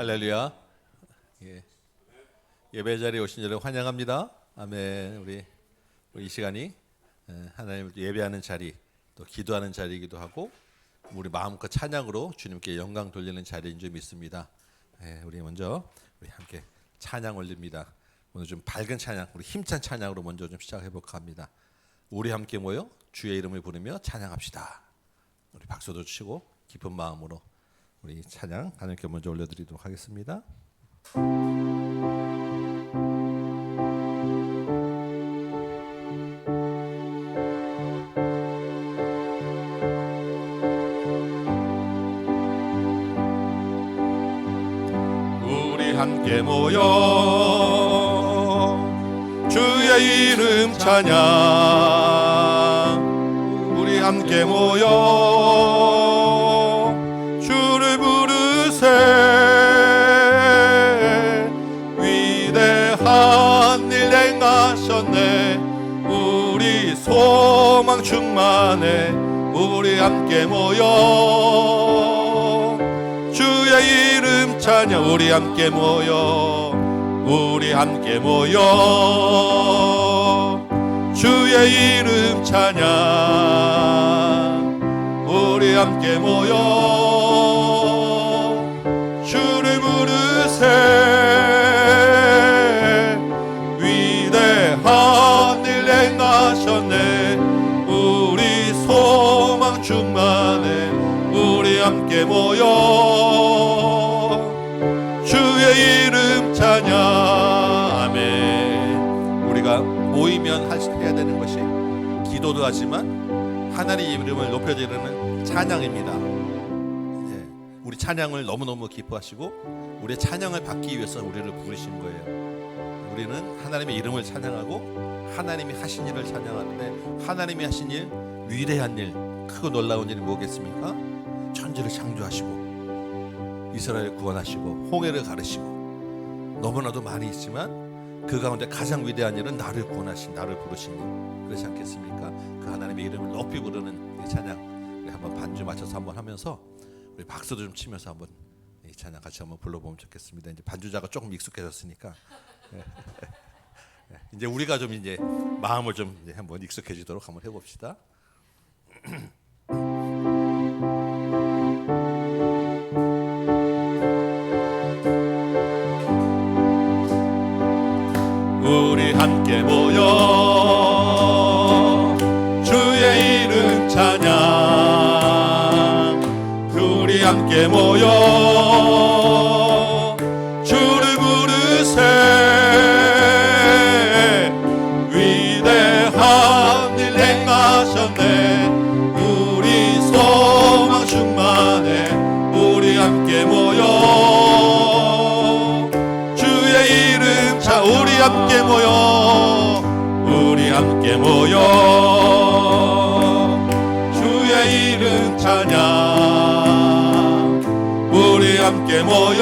할렐루야. 예배 자리에 오신 여러분 환영합니다. 아멘. 우리 이 시간이 하나님을 예배하는 자리, 또 기도하는 자리이기도 하고 우리 마음껏 찬양으로 주님께 영광 돌리는 자리인 줄 믿습니다. 우리 먼저 우리 함께 찬양 올립니다. 오늘 좀 밝은 찬양, 우리 힘찬 찬양으로 먼저 좀 시작해 볼까 합니다. 우리 함께 모여 주의 이름을 부르며 찬양합시다. 우리 박수도 치고 깊은 마음으로 우리 찬양 하나님께 먼저 올려드리도록 하겠습니다. 우리 함께 모여 주의 이름 찬양. 우리 함께 모여 주를 부르세. 위대한 일 행하셨네. 우리 소망 충만해. 우리 함께 모여 주의 이름 찬양. 우리 함께 모여 우리 함께 모여 주의 이름 찬양. 우리 함께 모여 주를 부르세. 위대한 일 행하셨네. 우리 소망 충만해. 우리 함께 모여 주의 이름 찬양. 아멘. 우리가 모이면 해야 되는 것이 기도도 하지만 하나님의 이름을 높여드리는 찬양입니다. 우리 찬양을 너무너무 기뻐하시고 우리의 찬양을 받기 위해서 우리를 부르신 거예요. 우리는 하나님의 이름을 찬양하고 하나님이 하신 일을 찬양하는데, 하나님이 하신 일, 위대한 일, 크고 놀라운 일이 뭐겠습니까? 천지를 창조하시고 이스라엘을 구원하시고 홍해를 가르시고 너무나도 많이 있지만 그 가운데 가장 위대한 일은 나를 구원하신, 나를 부르신 일, 그렇지 않겠습니까? 그 하나님의 이름을 높이 부르는 이 찬양, 우리 한번 반주 맞춰서 한번 하면서 우리 박수도 좀 치면서 한번 이 찬양 같이 한번 불러보면 좋겠습니다. 이제 반주자가 조금 익숙해졌으니까 이제 우리가 좀 이제 마음을 좀 이제 한번 익숙해지도록 한번 해봅시다. 우리 함께 모여 주의 이름 찬양. 우리 함께 모여 주를 부르세. 위대한 일 행하셨네. 우리 소망 충만해. 우리 함께 모여 주의 이름 찬양. 우리 함께 모여 우리 함께 모여 주의 이름 찬양. 우리 함께 모여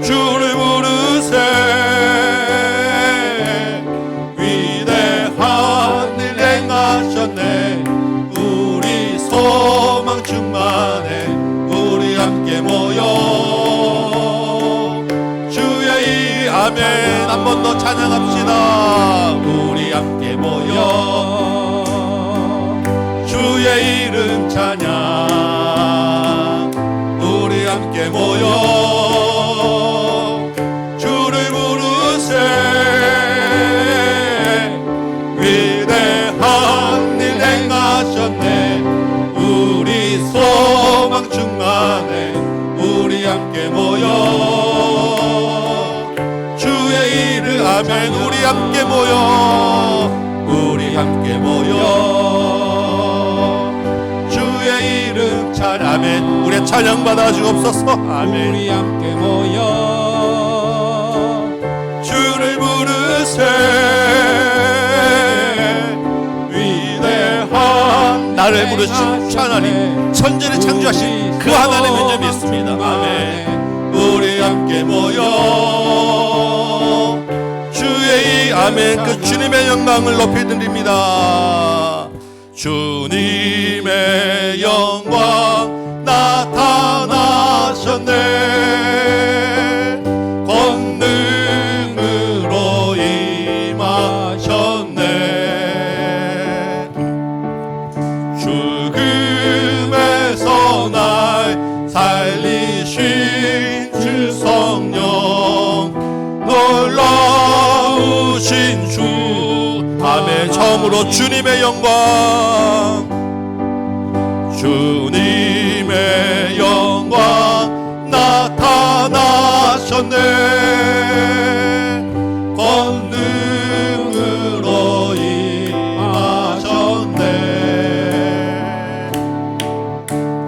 주를 부르세. 위대한 일 행하셨네. 우리 소망 충만해. 우리 함께 모여 주의 이름. 아멘. 한 번 더 찬양합시다. 우리 함께 모여 주의 이름 찬양. 우리 함께 모여 주를 부르세. 위대한 일 행하셨네. 우리 소망 충만해. 우리 함께 모여 주의 이름. 아멘. 우리 함께 모여 우리 함께 모여 주의 이름 찬양. 아멘. 우리의 찬양 받아 주옵소서. 아멘. 우리 함께 모여 주를 부르세. 위대한 나를 부르신 하나님, 천지를 창조하신 그 하나님인 줄 믿습니다. 아멘. 우리 함께 모여 주의 아멘. 그 주님의 영광을 높이 드립니다. 주님의 영광 나타나셨네. 나타나셨네. 권능으로 임하셨네. 죽음에서 날 살리신 주 성령, 놀라우신 주. 아멘. 처음으로 주님의 영광, 주님의 영광 나타나셨네. 권능으로 임하셨네.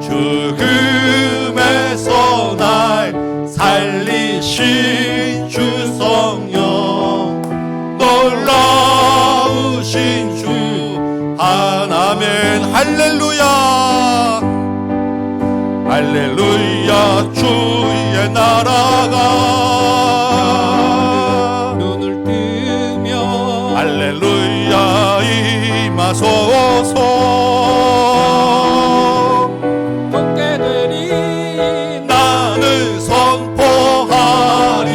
죽음에서 날 살리신 주 성령, 놀라우신 주 하나님. 할렐루야 할렐루야. 주의 나라가 눈을 뜨며 할렐루야 임하소서. 걷게 되리 나는 선포하리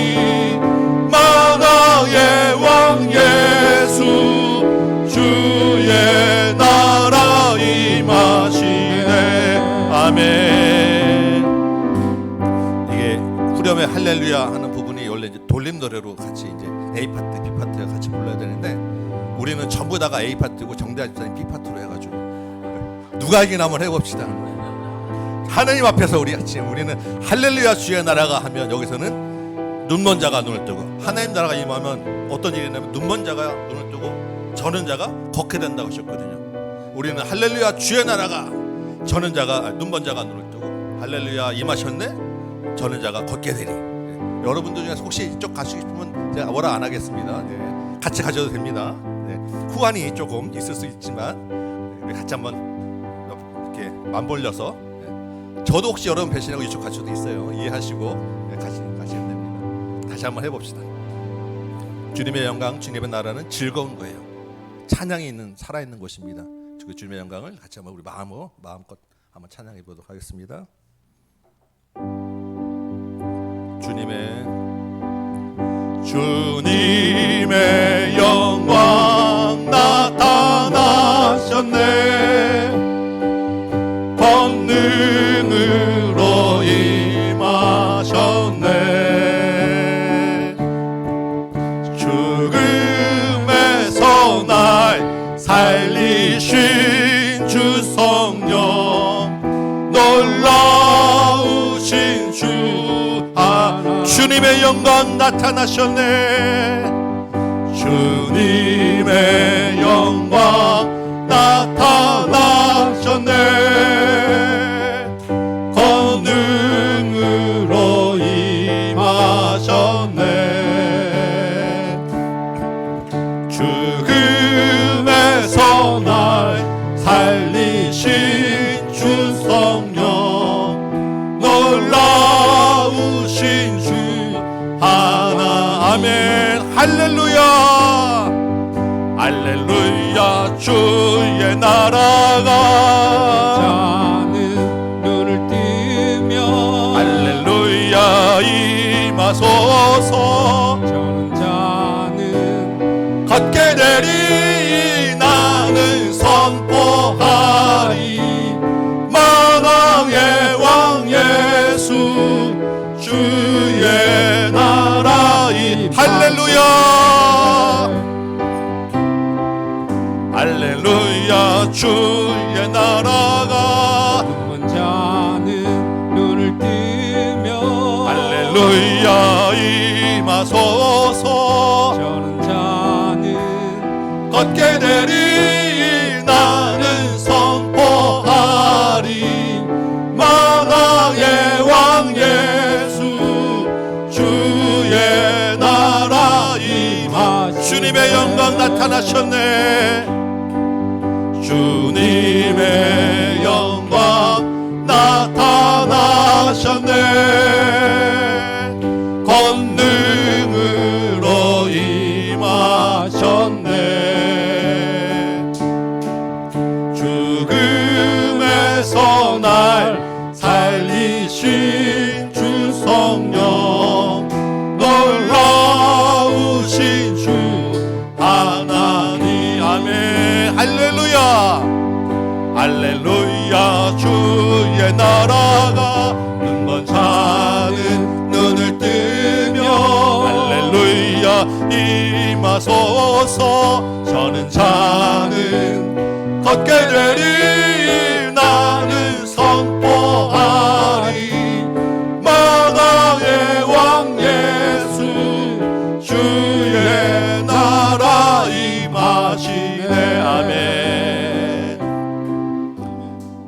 만왕의 왕 예수, 주의 나라 임하시네. 아멘. 이게 후렴에 할렐루야 하는 부분이 원래 이제 돌림 노래로 같이 이제 A 파트, B 파트가 같이 불러야 되는데, 우리는 전부 다가 A 파트고 정대하 집사님 B 파트로 해가지고 누가 이기나 한번 해봅시다. 하나님 앞에서 우리는 할렐루야 주의 나라가 하면, 여기서는 눈먼 자가 눈을 뜨고, 하나님 나라가 임하면 어떤 일이 있냐면 눈먼 자가 눈을 뜨고 저는 자가 걷게 된다고 하셨거든요. 우리는 할렐루야 주의 나라가, 저는 자가 눈먼 자가 눈을 뜨고, 할렐루야 임하셨네, 저는 자가 걷게 되리. 여러분들 중에서 혹시 이쪽 가시고 싶으면 제가 뭐라 안 하겠습니다. 네, 같이 가셔도 됩니다. 네, 후환이 조금 있을 수 있지만 우리 같이 한번 이렇게 맞벌려서, 저도 혹시 여러분 배신하고 이쪽 갈 수도 있어요. 이해하시고 가시면 됩니다. 다시 한번 해봅시다. 주님의 영광, 주님의 나라는 즐거운 거예요. 찬양이 있는, 살아있는 곳입니다. 그 주님의 영광을 같이 한번 우리 마음껏 한번 찬양해 보도록 하겠습니다. 주님의 영광 나타나셨네. 권능으로 임하셨네. 죽음에서 날 살리신 주 성령, 놀라우신 주 주님의 영광 나타나셨네. 주님의 영광 나타나셨네. 권능으로 임하셨네. 죽음에서 날 살리신 주 성령, 놀라우신 주 하나. 아멘. 할렐루야 할렐루야. 주의 나라가 자는 눈을 뜨며 할렐루야 임하소서. 저는 자는 걷게 되리. 나는 선포하리 만왕의 왕 예수, 주의 나라 임. 할렐루야 할렐루야. 주의 나라가 눈먼 자는 눈을 뜨며 할렐루야 임하소서. 저는 자는 걷게 되리. 나는 선포하리 만왕의 왕 예수, 주의 나라 임하. 주님의 영광 나타나셨네. 주님의 영광 나타나셨네. 권능으로 임하셨네. 죽음에서 날 살리신 주 할렐루야 주의 나라가 눈먼 자는 눈을 뜨며 할렐루야 임하소서 저는 자는 걷게 되리 나는 선포하리 만왕의 왕 예수 주의 나라 임하시네. 아멘.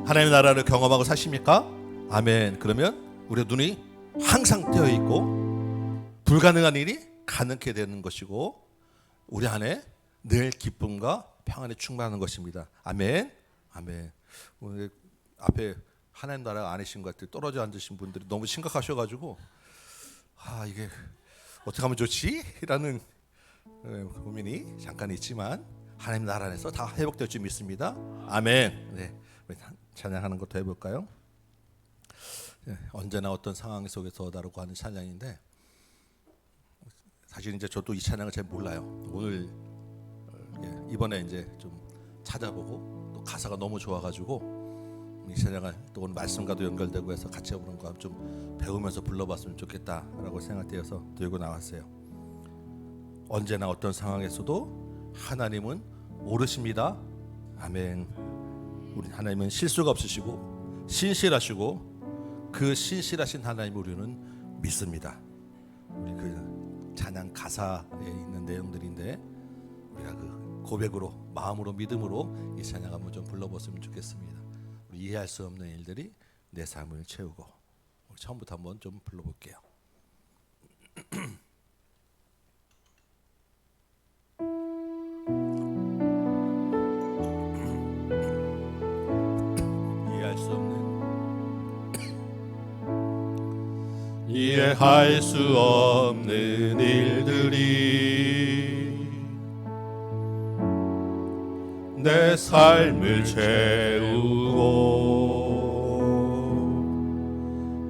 하나님의 나라를 경험하고 사십니까? 아멘. 그러면 우리 눈이 항상 뜨여 있고 불가능한 일이 가능케 되는 것이고 우리 안에 늘 기쁨과 평안에 충만하는 것입니다. 아멘. 아멘. 오늘 앞에 하나님 나라가 아니신 것 같아요. 떨어져 앉으신 분들이 너무 심각하셔가지고 이게 어떻게 하면 좋지? 라는 고민이 잠깐 있지만 하나님 나라 안에서 다 회복될 줄 믿습니다. 아멘. 네, 찬양하는 것도 해볼까요? 네, 언제나 어떤 상황 속에서다라고 하는 찬양인데 사실 이제 저도 이 찬양을 잘 몰라요. 오늘 이번에 이제 좀 찾아보고 또 가사가 너무 좋아가지고 이 찬양을 또 오늘 말씀과도 연결되고 해서 같이 부르는 거 좀 배우면서 불러봤으면 좋겠다라고 생각되어서 들고 나왔어요. 언제나 어떤 상황에서도 하나님은 오르십니다. 아멘. 우리 하나님은 실수가 없으시고 신실하시고 그 신실하신 하나님을 우리는 믿습니다. 우리 그 찬양 가사에 있는 내용들인데 우리가 그 고백으로 마음으로 믿음으로 이 찬양 한번 좀 불러봤으면 좋겠습니다. 우리 이해할 수 없는 일들이 내 삶을 채우고 우리 처음부터 한번 좀 불러볼게요. 이해할 수 없는 일들이 내 삶을 채우고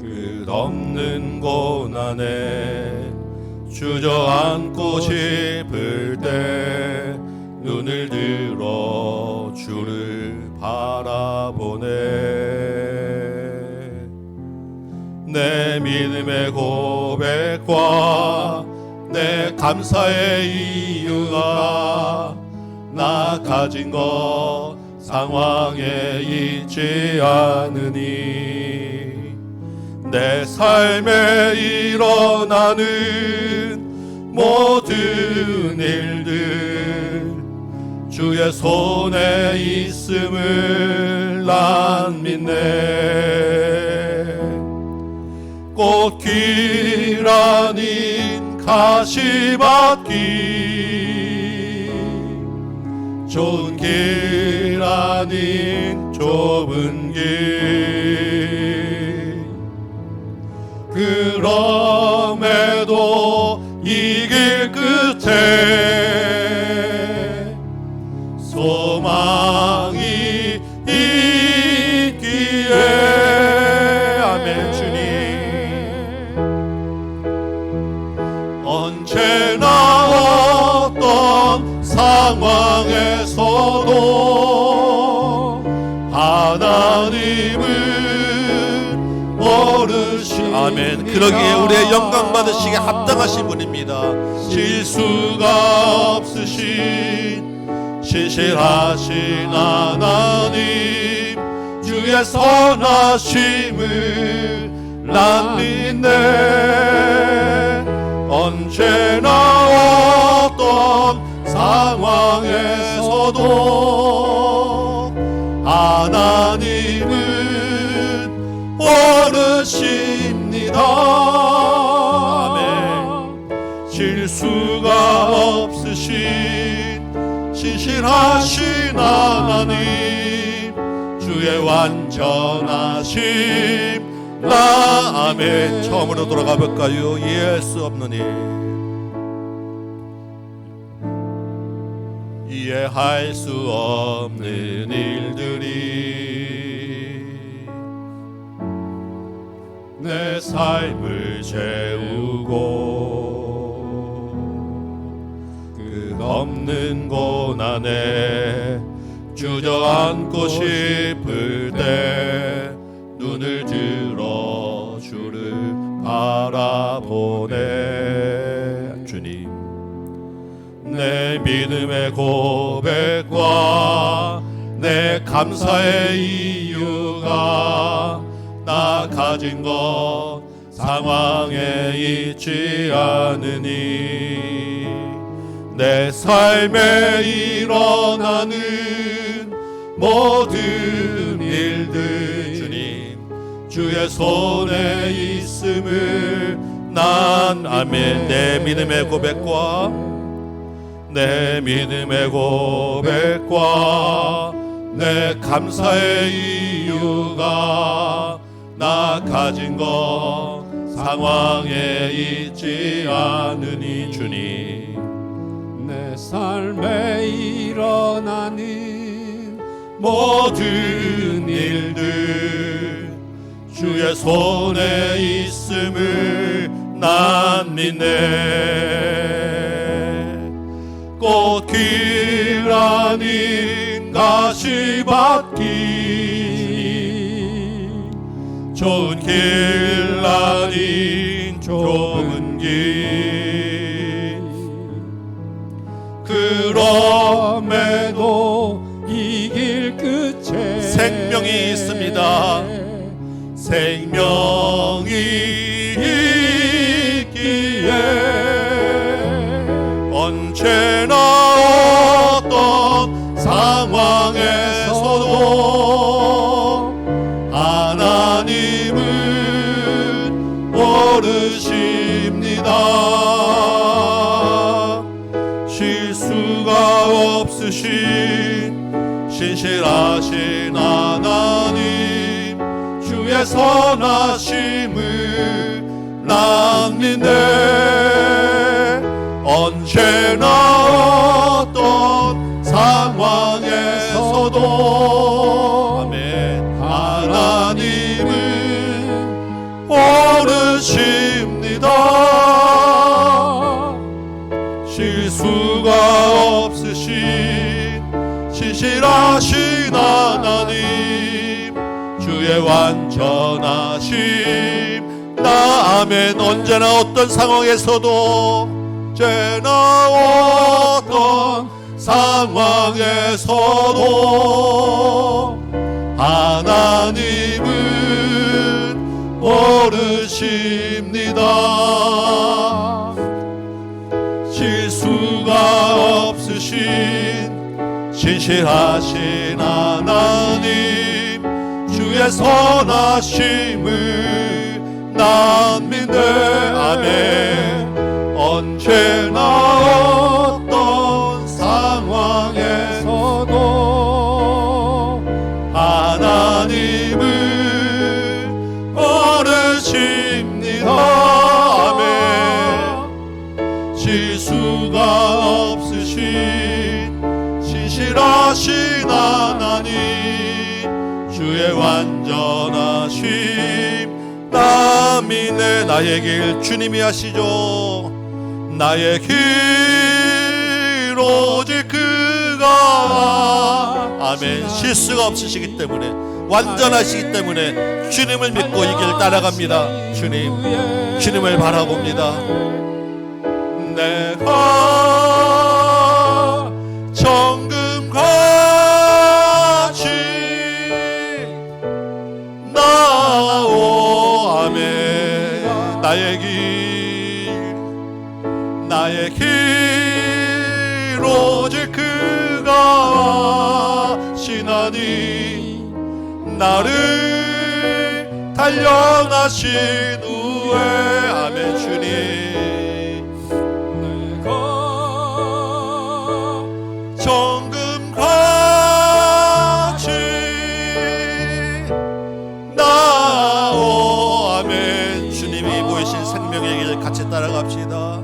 끝없는 고난에 주저앉고 싶을 때 눈을 들어 주를 바라보네. 내 믿음의 고백과 내 감사의 이유가 나 가진 것 상황에 있지 않으니 내 삶에 일어나는 모든 일들 주의 손에 있음을 난 믿네. 꽃길 아닌 가시밭길 좋은 길 아닌 좁은 길 그럼에도 이 길 끝에 소망이 있기에 아멘. 주님 언제나 어떤 상황에서도 하나님을 모르시니 아멘. 그러기에 우리의 영광 받으시기에 합당하신 분입니다. 실수가 없으신 신실하신 하나님 주의 선하심을 난 믿네. 언제나 어떤 상황에서도 하나님은 오르십니다. 아멘. 실수가 없으신 신실하신 하나님 주의 완전하심 나 아멘. 처음으로 돌아가 볼까요? 이해할 수 없는 일 이해할 수 없는 일들이 내 삶을 채우고 끝없는 고난에 주저앉고 싶을 때 눈을 들어 주를 바라보네. 주님, 내 믿음의 고백과 내 감사의 이유가 나 가진 것 상황에 있지 않으니 내 삶에 일어나는 모든 일들 주님 주의 손에 있음을 난 아멘. 내 믿음의 고백과 내 믿음의 고백과 내 감사의 이유가 나 가진 것 상황에 있지 않으니 주님 내 삶에 일어나는 모든 일들 주의 손에 있음을 난 믿네. 꽃길 아닌 가시밭길 좋은 길 아닌 좁은 길 그럼에도 이 길 끝에 생명이 있습니다. 생명이 있기에 언제나 어떤 상황에서도 하나님은 모르십니다. 실수가 없으신 신실하신 하나님 주의 선하심을 난 믿네. 언제나 어떤 상황에서도 아멘 하나님은 모르십니다. 실수가 없으신 신실하신 하나님 주의 완전하심 나 아멘. 언제나 어떤 상황에서도 언제나 어떤 상황에서도 하나님은 모르십니다. 실수가 없으신 신실하신 하나님 주의 선하심을 난 믿네. 아멘. 언제나 어떤 상황에서도 하나님은 모르십니다. 아멘. 실수가 없으신 신실하신 하나님 주의 완전하심 나 믿네. 나의 길 주님이 하시죠. 나의 길 오직 그가 아멘. 실수가 없으시기 때문에 완전하시기 때문에 주님을 믿고 이 길 따라갑니다. 주님을 바라봅니다. 내가 정금같이 나오 아멘. 나의 길 오직 그가 하시나니 나를 단련하신 후에 아멘. 주님 내가 정금같이 나오 아멘. 주님이 보이신 생명의 길 같이 따라갑시다.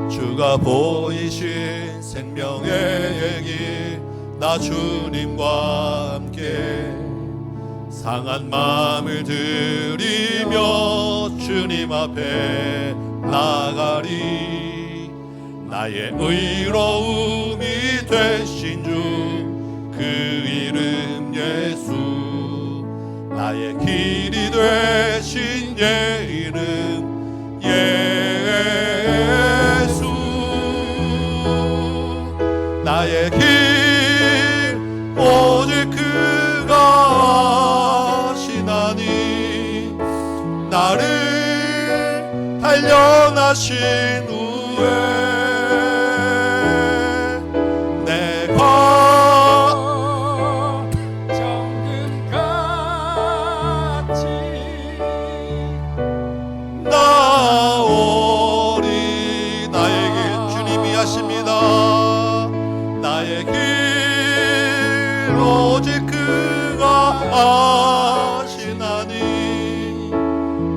주가 보이신 생명의 길 나 주님과 함께 상한 마음을 들이며 주님 앞에 나가리. 나의 의로움이 되신 주 그 되신 예 이름 예수 나의 길 오직 그가 아시나니 나를 단련하신 후에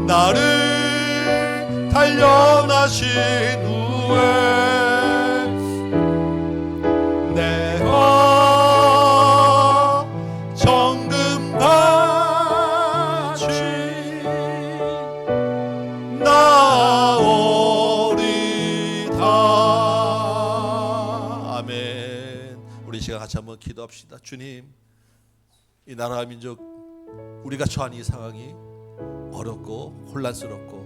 나를 단련하신 후에 내가 정금같이 나오리다. 아멘. 우리 시간 같이 한번 기도합시다. 주님, 이 나라와 민족 우리가 처한 이 상황이 어렵고 혼란스럽고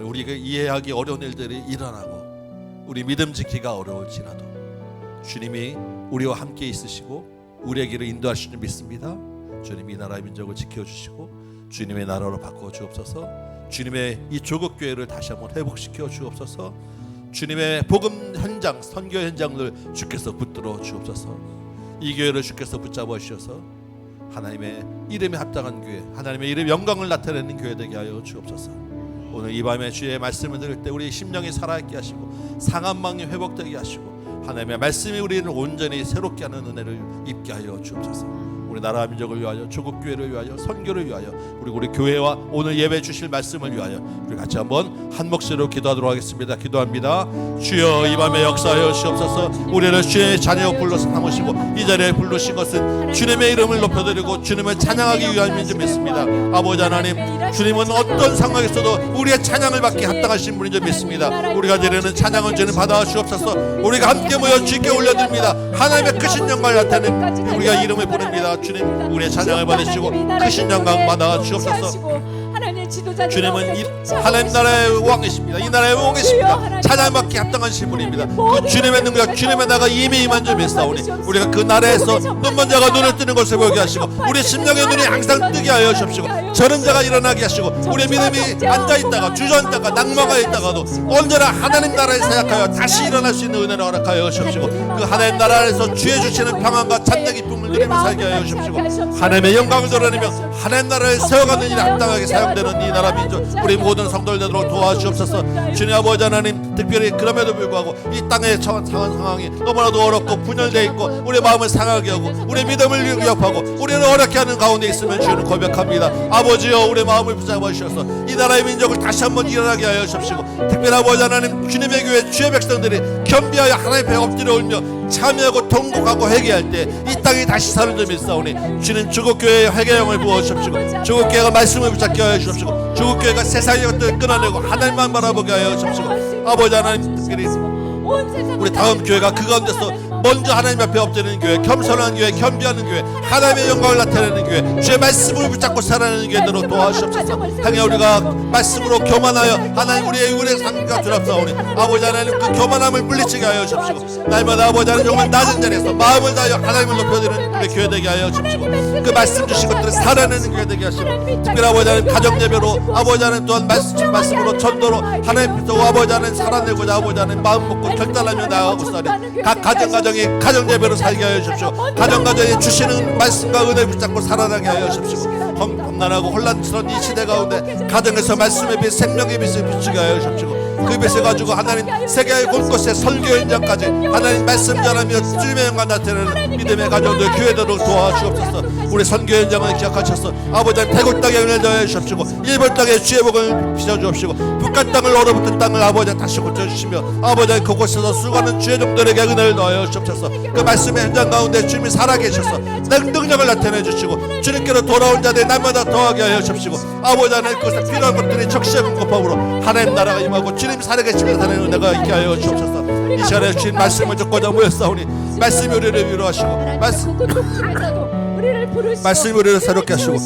우리가 이해하기 어려운 일들이 일어나고 우리 믿음 지키기가 어려울지라도 주님이 우리와 함께 있으시고 우리의 길을 인도하실 줄 믿습니다. 주님 이 나라의 민족을 지켜주시고 주님의 나라로 바꿔 주옵소서. 주님의 이 조국 교회를 다시 한번 회복시켜 주옵소서. 주님의 복음 현장, 선교 현장을 주께서 붙들어 주옵소서. 이 교회를 주께서 붙잡아 주셔서 하나님의 이름에 합당한 교회, 하나님의 이름 영광을 나타내는 교회 되게 하여 주옵소서. 오늘 이 밤에 주의 말씀을 들을 때 우리 심령이 살아있게 하시고 상한 마음이 회복되게 하시고 하나님의 말씀이 우리를 온전히 새롭게 하는 은혜를 입게 하여 주옵소서. 우리 나라 민족을 위하여, 조국 교회를 위하여, 선교를 위하여, 우리 교회와 오늘 예배 주실 말씀을 위하여 우리 같이 한번 한 목소리로 기도하도록 하겠습니다. 기도합니다. 주여 이 밤에 역사하여 주옵소서. 우리를 주의 자녀 불러서 삼으시고 이 자리에 부르신 것은 주님의 이름을 높여드리고 주님을 찬양하기 위함인 줄 믿습니다. 아버지 하나님, 주님은 어떤 상황에서도 우리의 찬양을 받기 합당하신 분인 줄 믿습니다. 우리가 드리는 찬양은 주님 받아 주옵소서. 우리가 함께 모여 주께 올려드립니다. 하나님의 크신 영광을 나타내는 우리가 이름을 부릅니다. 주님 우리의 찬양을 받으시고 크신 영광 받아 주옵소서. 주님은 하나님 나라의 왕이십니다. 이 나라의 왕이십니다. 찬양받기 합당하신 분입니다. 그 주님의 능력, 주님의 나라가 이미 임한 줄 믿사오니 우리가 그 나라에서 눈먼 자가 눈을 뜨는 것을 보게 하시고 우리 심령의 눈이 항상 뜨게 하여 주옵시고 저는 자가 일어나게 하시고 우리의 믿음이 앉아있다가 주저앉다가 낙마가 있다가도 언제나 하나님 나라에 사역하여 다시 일어날 수 있는 은혜를 허락하여 주옵시고 그 하나님 나라에서 주의 주시는 평안과 찬양 기쁨을 누리며 살게 하여 주옵시고 하나님의 영광을 드러내며 하나님 나라를 세워가는 일에 합당하게 사용되는 이 나라 민족 우리 모든 성도들 되도록 도와주옵소서. 주님 아버지 하나님, 특별히 그럼에도 불구하고 이 땅의 처한 상황이 너무나도 어렵고 분열되어 있고 우리 마음을 상하게 하고 우리 믿음을 위협하고 우리를 어렵게 하는 가운데 있으면 주님 고백합니다. 아버지여 우리 마음을 붙잡아 주셔서 이 나라의 민족을 다시 한번 일어나게 하여 주십시고 특별히 아버지 하나님, 주님의 교회 주의 백성들이 겸비하여 하나님 배 엎드려 울며 참여하고 통곡하고 회개할 때 이 땅이 다시 사는 줄 믿사오니 주님 주국교회의 회개형을 부어주십시고 주국교회가 말씀을 붙잡게 하여 주십시고 주국교회가 세상의 것들을 끊어내고 하나님만 바라보게 하여 주십시고 아버지 하나님, 특별히 우리 다음 교회가 그 가운데서 먼저 하나님 앞에 엎드리는 교회, 겸손한 교회, 겸비하는 교회, 하나님의 영광을 나타내는 교회, 주의 말씀을 붙잡고 살아내는 교회대로 도와주옵소서. 향해 우리가 말씀으로 교만하여 하나님 우리의 상가 주랍사오니 아버지 하나님 그 교만함을 물리치게 하여 주십시고 날마다 아버지 하나님 정말 낮은 자리에서 마음을 다하여 하나님을 높여드리는 우리 교회 되게 하여 주십시고 그 말씀 주신 것들을 살아내는 교회 되게 하시고 특별히 아버지 하나님 가정예배로 아버지 하나님 또한 말씀으로 전도로 하나님께서 아버지 하나님 살아내고자 아버지 하나님 마음 먹고 결단하며 나아가고 사니 각 가정이 가정예배로 살게 하여 주십시오. 가정가정에 주시는 말씀과 은혜 붙잡고 살아나게 하여 주십시오. 험난하고 혼란스러운 이 시대 가운데 가정에서 말씀의 빛, 생명의 빛을 비추게 하여 주십시오. 그 빛을 가지고 하나님 세계의 곳곳에 설교 현장까지 하나님 말씀 전하며 주님의 영광 나타내는 믿음의 가정들 교회들을 도와주옵소서. 우리 선교 현장을 기억하셔서 아버지 태국 땅에 은혜를 더해 주십시고 일본 땅에 주의 복을 비춰주옵시고 북한 땅을 얼어붙은 땅을 아버지 다시 고쳐주시며 아버지 그곳에서 수고하는 주의 종들에게 은혜를 더하여 주옵소서. 그 말씀의 현장 가운데 주님이 살아계셔서 능력을 나타내 주시고 주님께로 돌아온 자들 날마다 더하게 하여 주십시고 아버지 하나님 그것에 필요한 것들이 적시의 공급함으로 하나님 나라가 임하고 주님 살아계시며 사는 은혜가 있게 하여 주옵소서. 이 시간에 주신 말씀을 듣고자 모였사오니 말씀이 우리를 위로하시고 말씀 우리를 말씀이 우리를 새롭게 하시고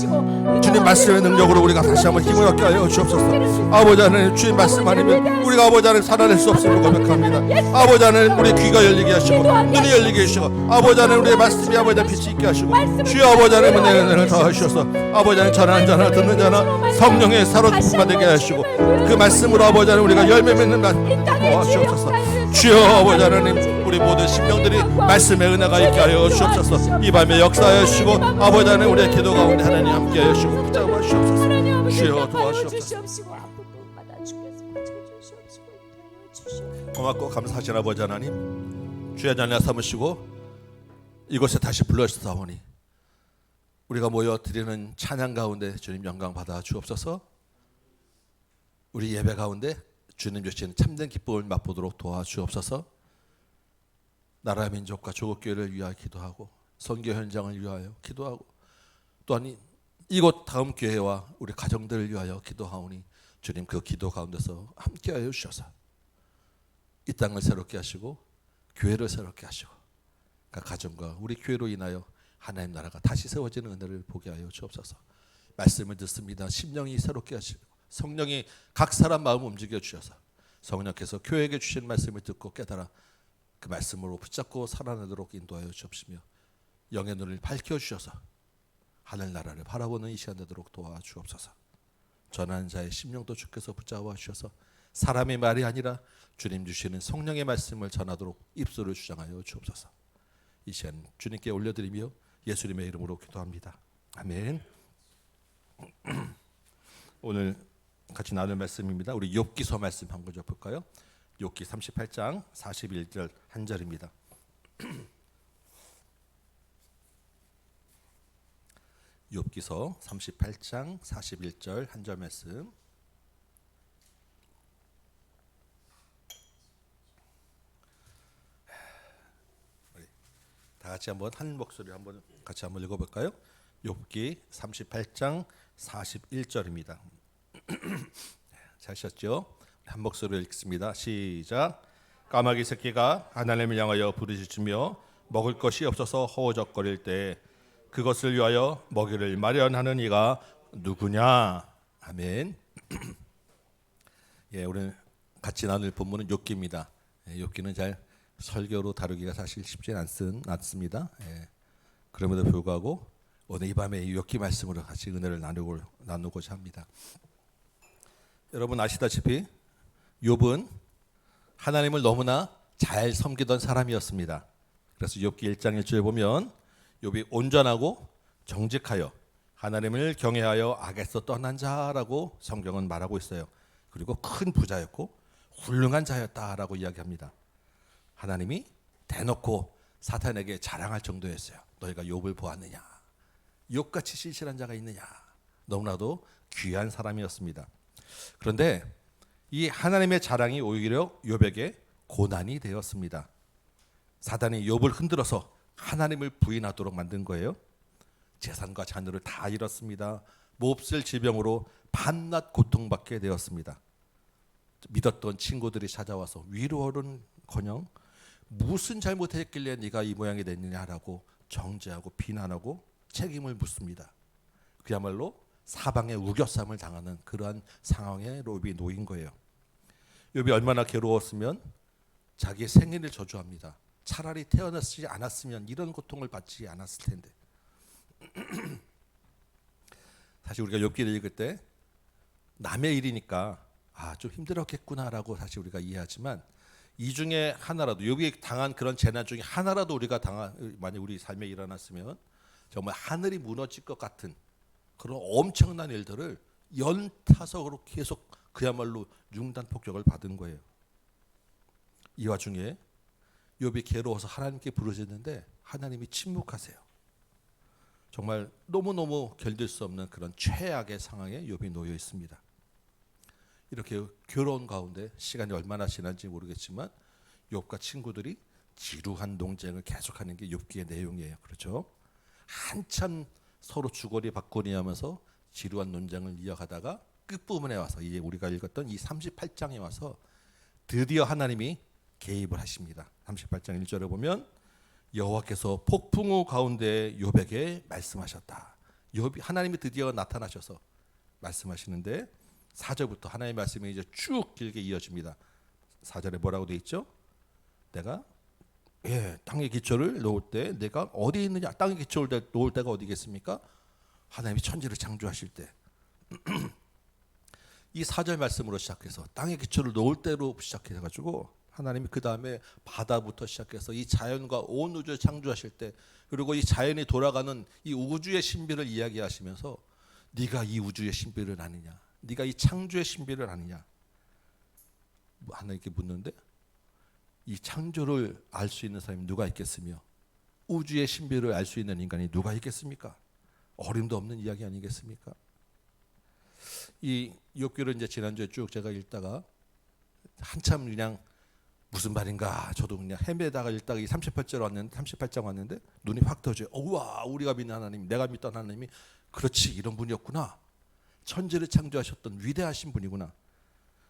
주님 말씀의 능력으로 우리가 다시 한번 힘을 얻게 하여 주옵소서. 아버지 하나님 주님 말씀 아니면 우리가 아버지 하나님 살아낼 수 없음을 고백합니다. 아버지 하나님 우리 귀가 열리게 하시고 눈이 열리게 하시고 아버지 하나님 우리의 말씀이 아버지 하나님 빛이 있게 하시고 주여 아버지 하나님 은혜를 더하셔서 아버지 하나님 전하는 자나 듣는 자나 성령의 사로잡음가 되게 하시고 그 말씀으로 아버지 하나님 우리가 열매 맺는 날 도와주옵소서. 주여 아버지 하나님 우리 모든 심령들이 말씀의 은혜가 있게 하여 주옵소서. 이 밤에 역사하여 주시고 아버지 하나님 우리의 기도 가운데 하나님 함께 하여 주시고 붙잡아 주옵소서. 주여 도와주옵소서. 고맙고 감사하신 아버지 하나님 주의 자녀 삼으시고 이곳에 다시 불러주사오니 우리가 모여 드리는 찬양 가운데 주님 영광 받아 주옵소서. 우리 예배 가운데 주님 주시는 참된 기쁨을 맛보도록 도와주옵소서. 나라 민족과 조국교회를 위하여 기도하고 선교 현장을 위하여 기도하고 또한 이곳 다음 교회와 우리 가정들을 위하여 기도하오니 주님 그 기도 가운데서 함께하여 주셔서 이 땅을 새롭게 하시고 교회를 새롭게 하시고 그 가정과 우리 교회로 인하여 하나님 나라가 다시 세워지는 은혜를 보게 하여 주옵소서. 말씀을 듣습니다. 심령이 새롭게 하시고 성령이 각 사람 마음을 움직여 주셔서 성령께서 교회에게 주신 말씀을 듣고 깨달아 그 말씀으로 붙잡고 살아내도록 인도하여 주옵시며 영의 눈을 밝혀주셔서 하늘나라를 바라보는 이 시간 되도록 도와주옵소서. 전하는 자의 심령도 주께서 붙잡아 주셔서 사람의 말이 아니라 주님 주시는 성령의 말씀을 전하도록 입술을 주장하여 주옵소서. 이 시간 주님께 올려드리며 예수님의 이름으로 기도합니다. 아멘. 오늘 같이 나눌 말씀입니다. 우리 욥기서 말씀 한 구절 볼까요? 욥기 38장 41절 한 절입니다. 욥기서 38장 41절 한 절 말씀. 다 같이 한번 한 목소리 한번 같이 한번 읽어볼까요? 욥기 38장 41절입니다. 잘 하셨죠? 한 목소리로 읽습니다. 시작. 까마귀 새끼가 하나님을 향하여 부르짖으며 먹을 것이 없어서 허우적거릴 때 그것을 위하여 먹이를 마련하는 이가 누구냐? 아멘. 예, 오늘 같이 나눌 본문은 욥기입니다. 예, 욥기는 잘 설교로 다루기가 사실 쉽지 않습니다. 예, 그럼에도 불구하고 오늘 이 밤에 이 욥기 말씀으로 같이 은혜를 나누고자 합니다. 여러분 아시다시피 욥은 하나님을 너무나 잘 섬기던 사람이었습니다. 그래서 욥기 1장 1절에 보면 욥이 온전하고 정직하여 하나님을 경외하여 악에서 떠난 자라고 성경은 말하고 있어요. 그리고 큰 부자였고 훌륭한 자였다라고 이야기합니다. 하나님이 대놓고 사탄에게 자랑할 정도였어요. 너희가 욥을 보았느냐? 욥같이 신실한 자가 있느냐? 너무나도 귀한 사람이었습니다. 그런데 이 하나님의 자랑이 오히려 욥에게 고난이 되었습니다. 사단이 욥을 흔들어서 하나님을 부인하도록 만든 거예요. 재산과 자녀를 다 잃었습니다. 몹쓸 질병으로 밤낮 고통받게 되었습니다. 믿었던 친구들이 찾아와서 위로는커녕 무슨 잘못했길래 네가 이 모양이 됐느냐라고 정죄하고 비난하고 책임을 묻습니다. 그야말로 사방에 우겨쌈을 당하는 그러한 상황에 욥이 놓인 거예요. 욥이 얼마나 괴로웠으면 자기 생일을 저주합니다. 차라리 태어났지 않았으면 이런 고통을 받지 않았을 텐데. 사실 우리가 욥기를 읽을 때 남의 일이니까 좀 힘들었겠구나라고 사실 우리가 이해하지만 이 중에 하나라도 욥이 당한 그런 재난 중에 하나라도 우리가 만약 우리 삶에 일어났으면 정말 하늘이 무너질 것 같은 그런 엄청난 일들을 연타석으로 계속 그야말로 융단 폭격을 받은 거예요. 이 와중에 욥이 괴로워서 하나님께 부르짖는데 하나님이 침묵하세요. 정말 너무너무 견딜 수 없는 그런 최악의 상황에 욥이 놓여 있습니다. 이렇게 괴로운 가운데 시간이 얼마나 지난지 모르겠지만 욥과 친구들이 지루한 논쟁을 계속하는 게 욥기의 내용이에요. 그렇죠? 한참 서로 주거리 받거리 하면서 지루한 논쟁을 이어가다가 끝부분에 와서 이제 우리가 읽었던 이 38장에 와서 드디어 하나님이 개입을 하십니다. 38장 1절에 보면 여호와께서 폭풍우 가운데 욥에게 말씀하셨다. 욥이 하나님이 드디어 나타나셔서 말씀하시는데 4절부터 하나님의 말씀이 이제 쭉 길게 이어집니다. 4절에 뭐라고 돼 있죠? 내가 땅의 기초를 놓을 때 내가 어디 있느냐? 땅의 기초를 놓을 때가 어디겠습니까? 하나님이 천지를 창조하실 때. 이 4절 말씀으로 시작해서 땅의 기초를 놓을 때로 시작해 가지고 하나님이 그 다음에 바다부터 시작해서 이 자연과 온 우주를 창조하실 때, 그리고 이 자연이 돌아가는 이 우주의 신비를 이야기하시면서 네가 이 우주의 신비를 아느냐, 네가 이 창조의 신비를 아느냐 하나님께 묻는데, 이 창조를 알 수 있는 사람이 누가 있겠으며 우주의 신비를 알 수 있는 인간이 누가 있겠습니까? 어림도 없는 이야기 아니겠습니까? 이 욥기를 이제 지난주에 쭉 제가 읽다가 한참 그냥 무슨 말인가 저도 그냥 헤매다가 읽다가 이 38장 왔는데 눈이 확 떠져요. 우와, 우리가 믿는 하나님, 내가 믿던 하나님이 그렇지 이런 분이었구나. 천지를 창조하셨던 위대하신 분이구나.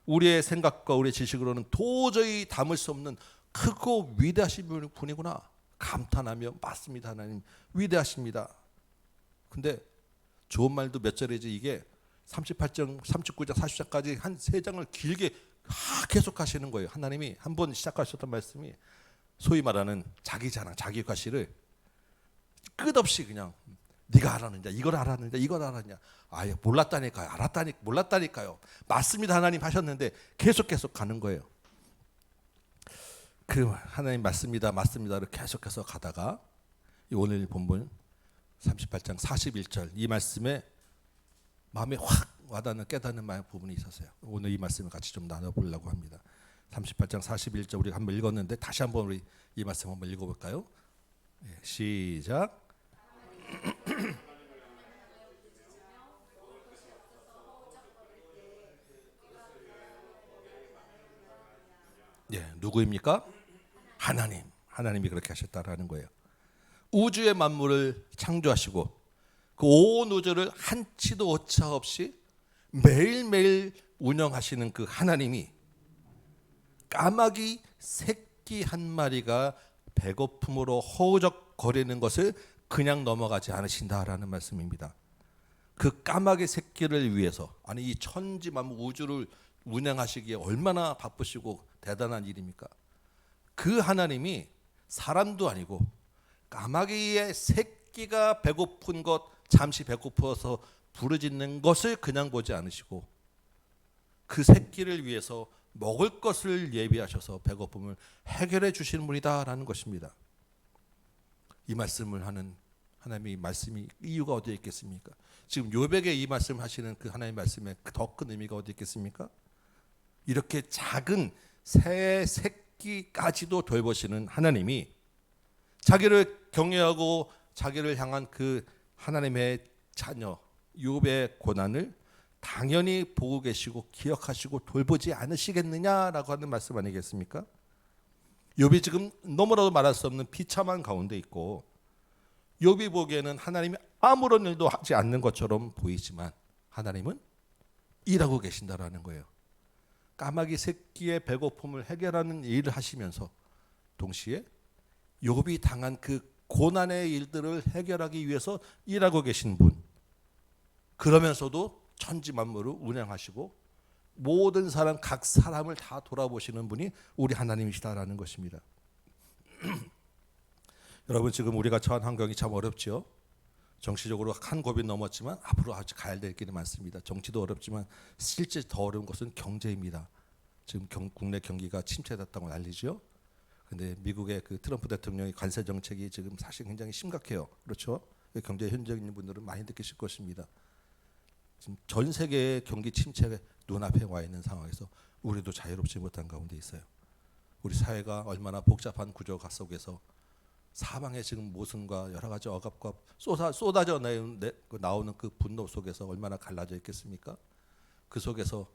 우리의 생각과 우리의 지식으로는 도저히 담을 수 없는 크고 위대하신 분이구나 감탄하며, 맞습니다, 하나님 위대하십니다. 근데 좋은 말도 몇 절이지, 이게 38장, 39장, 40장까지 한 3장을 길게 계속 하시는 거예요. 하나님이 한 번 시작하셨던 말씀이 소위 말하는 자기 자랑, 자기 과시를 끝없이 그냥 네가 알았느냐, 이걸 알았느냐, 이걸 알았냐, 아예 몰랐다니까요, 몰랐다니까요, 맞습니다 하나님 하셨는데 계속 가는 거예요. 그 하나님 맞습니다를 계속해서 가다가 오늘 본문 38장 41절 이 말씀에 마음에 확 와닿는 깨닫는 부분이 있었어요. 오늘 이 말씀을 같이 좀 나눠보려고 합니다. 38장 41절 우리가 한번 읽었는데 다시 한번 우리 이 말씀 한번 읽어볼까요? 시작. 누구입니까? 하나님이 그렇게 하셨다라는 거예요. 우주의 만물을 창조하시고 그 온 우주를 한치도 오차 없이 매일매일 운영하시는 그 하나님이 까마귀 새끼 한 마리가 배고픔으로 허우적거리는 것을 그냥 넘어가지 않으신다라는 말씀입니다. 그 까마귀 새끼를 위해서, 아니 이 천지 만물 우주를 운영하시기에 얼마나 바쁘시고 대단한 일입니까? 그 하나님이 사람도 아니고 까마귀의 새끼가 배고픈 것, 잠시 배고파서 부르짖는 것을 그냥 보지 않으시고 그 새끼를 위해서 먹을 것을 예비하셔서 배고픔을 해결해 주시는 분이다라는 것입니다. 이 말씀을 하는 하나님의 말씀이 이유가 어디에 있겠습니까? 지금 욥에게 이 말씀을 하시는 그 하나님의 말씀에 더 큰 의미가 어디 있겠습니까? 이렇게 작은 새 새끼까지도 돌보시는 하나님이 자기를 경외하고 자기를 향한 그 하나님의 자녀 욥의 고난을 당연히 보고 계시고 기억하시고 돌보지 않으시겠느냐라고 하는 말씀 아니겠습니까? 욥이 지금 너무나도 말할 수 없는 비참한 가운데 있고 욥이 보기에는 하나님이 아무런 일도 하지 않는 것처럼 보이지만 하나님은 일하고 계신다라는 거예요. 까마귀 새끼의 배고픔을 해결하는 일을 하시면서 동시에 욥이 당한 그 고난의 일들을 해결하기 위해서 일하고 계신 분, 그러면서도 천지 만물을 운영하시고 모든 사람 각 사람을 다 돌아보시는 분이 우리 하나님이시다라는 것입니다. 여러분 지금 우리가 처한 환경이 참 어렵죠. 정치적으로 한 고비 넘었지만 앞으로 아직 가야 될 길이 많습니다. 정치도 어렵지만 실제 더 어려운 것은 경제입니다. 지금 국내 경기가 침체됐다고 난리죠. 근데 미국의 그 트럼프 대통령의 관세 정책이 지금 사실 굉장히 심각해요. 그렇죠? 경제 현장에 있는 분들은 많이 느끼실 것입니다. 지금 전 세계의 경기 침체가 눈앞에 와 있는 상황에서 우리도 자유롭지 못한 가운데 있어요. 우리 사회가 얼마나 복잡한 구조 속에서 사방에 지금 모순과 여러 가지 억압과 쏟아져 나오는 그 분노 속에서 얼마나 갈라져 있겠습니까? 그 속에서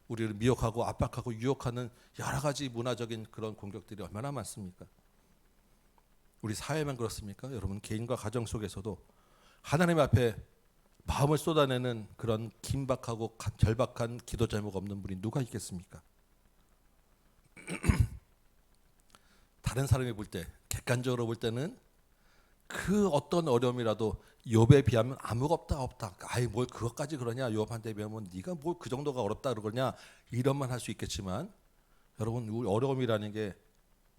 우리를 미혹하고 압박하고 유혹하는 여러 가지 문화적인 그런 공격들이 얼마나 많습니까? 우리 사회만 그렇습니까? 여러분 개인과 가정 속에서도 하나님 앞에 마음을 쏟아내는 그런 긴박하고 절박한 기도 제목 없는 분이 누가 있겠습니까? 다른 사람이 볼 때, 객관적으로 볼 때는 그 어떤 어려움이라도 욥에 비하면 아무것도 없다. 아이 뭘 그것까지 그러냐. 욥한테 비하면 네가 뭘 그 정도가 어렵다 그러냐. 이런만 할 수 있겠지만 여러분 우리 어려움이라는 게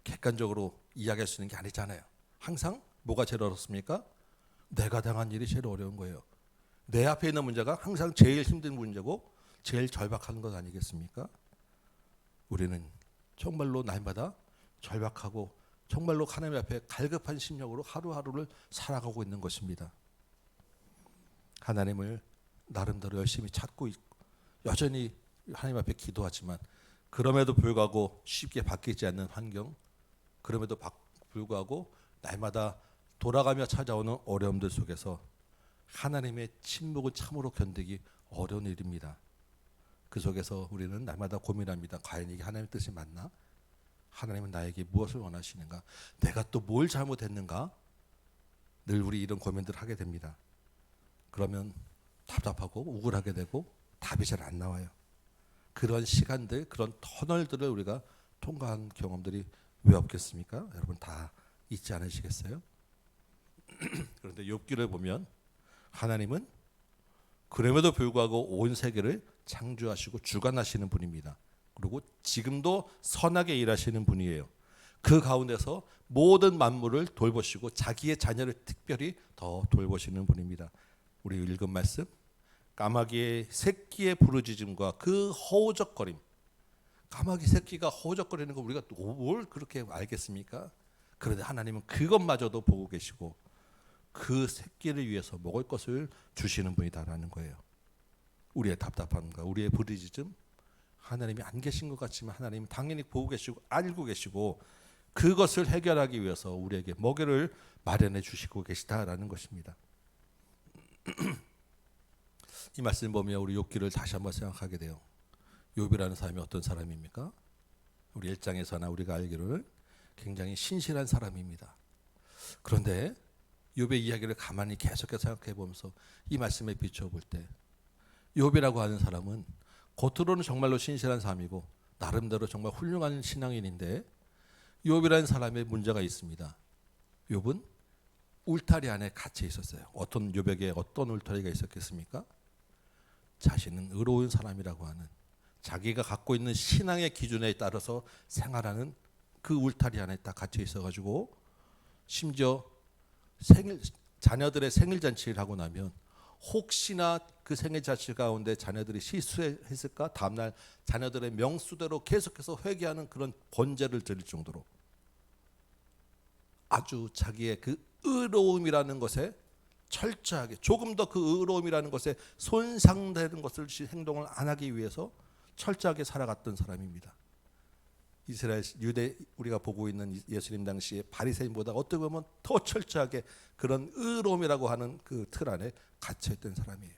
객관적으로 이야기할 수 있는 게 아니잖아요. 항상 뭐가 제일 어렵습니까? 내가 당한 일이 제일 어려운 거예요. 내 앞에 있는 문제가 항상 제일 힘든 문제고 제일 절박한 것 아니겠습니까? 우리는 정말로 날마다 절박하고 정말로 하나님 앞에 갈급한 심령으로 하루하루를 살아가고 있는 것입니다. 하나님을 나름대로 열심히 찾고 있고 여전히 하나님 앞에 기도하지만 그럼에도 불구하고 쉽게 바뀌지 않는 환경, 그럼에도 불구하고 날마다 돌아가며 찾아오는 어려움들 속에서 하나님의 침묵을 참으로 견디기 어려운 일입니다. 그 속에서 우리는 날마다 고민합니다. 과연 이게 하나님의 뜻이 맞나? 하나님은 나에게 무엇을 원하시는가? 내가 또 뭘 잘못했는가? 늘 우리 이런 고민들을 하게 됩니다. 그러면 답답하고 우울하게 되고 답이 잘 안 나와요. 그런 시간들, 그런 터널들을 우리가 통과한 경험들이 왜 없겠습니까? 여러분 다 있지 않으시겠어요? 그런데 욥기를 보면 하나님은 그럼에도 불구하고 온 세계를 창조하시고 주관하시는 분입니다. 그리고 지금도 선하게 일하시는 분이에요. 그 가운데서 모든 만물을 돌보시고 자기의 자녀를 특별히 더 돌보시는 분입니다. 우리 읽은 말씀, 까마귀의 새끼의 부르짖음과 그 허우적거림. 까마귀 새끼가 허우적거리는 거 우리가 뭘 그렇게 알겠습니까? 그런데 하나님은 그것마저도 보고 계시고 그 새끼를 위해서 먹을 것을 주시는 분이다라는 거예요. 우리의 답답함과 우리의 부르짖음, 하나님이 안 계신 것 같지만 하나님은 당연히 보고 계시고 알고 계시고 그것을 해결하기 위해서 우리에게 먹이를 마련해 주시고 계시다라는 것입니다. 이 말씀 보면 우리 욥기를 다시 한번 생각하게 돼요. 욥이라는 사람이 어떤 사람입니까? 우리 1장에서나 우리가 알기로는 굉장히 신실한 사람입니다. 그런데 욥의 이야기를 가만히 계속해서 생각해 보면서 이 말씀에 비춰볼 때 욥이라고 하는 사람은 겉으로는 정말로 신실한 사람이고 나름대로 정말 훌륭한 신앙인인데 욥이라는 사람의 문제가 있습니다. 욥은 울타리 안에 갇혀 있었어요. 어떤 욥에게 어떤 울타리가 있었겠습니까? 자신은 의로운 사람이라고 하는 자기가 갖고 있는 신앙의 기준에 따라서 생활하는 그 울타리 안에 딱 갇혀 있어가지고 심지어 자녀들의 생일 잔치를 하고 나면 혹시나 그 생일 잔치 가운데 자녀들이 실수했을까 다음날 자녀들의 명수대로 계속해서 회개하는 그런 번제를 드릴 정도로 아주 자기의 그 의로움이라는 것에 철저하게 조금 더 그 의로움이라는 것에 손상되는 것을 행동을 안 하기 위해서 철저하게 살아갔던 사람입니다. 이스라엘 유대 우리가 보고 있는 예수님 당시에 바리새인보다 어떻게 보면 더 철저하게 그런 의로움이라고 하는 그 틀 안에 갇혀있던 사람이에요.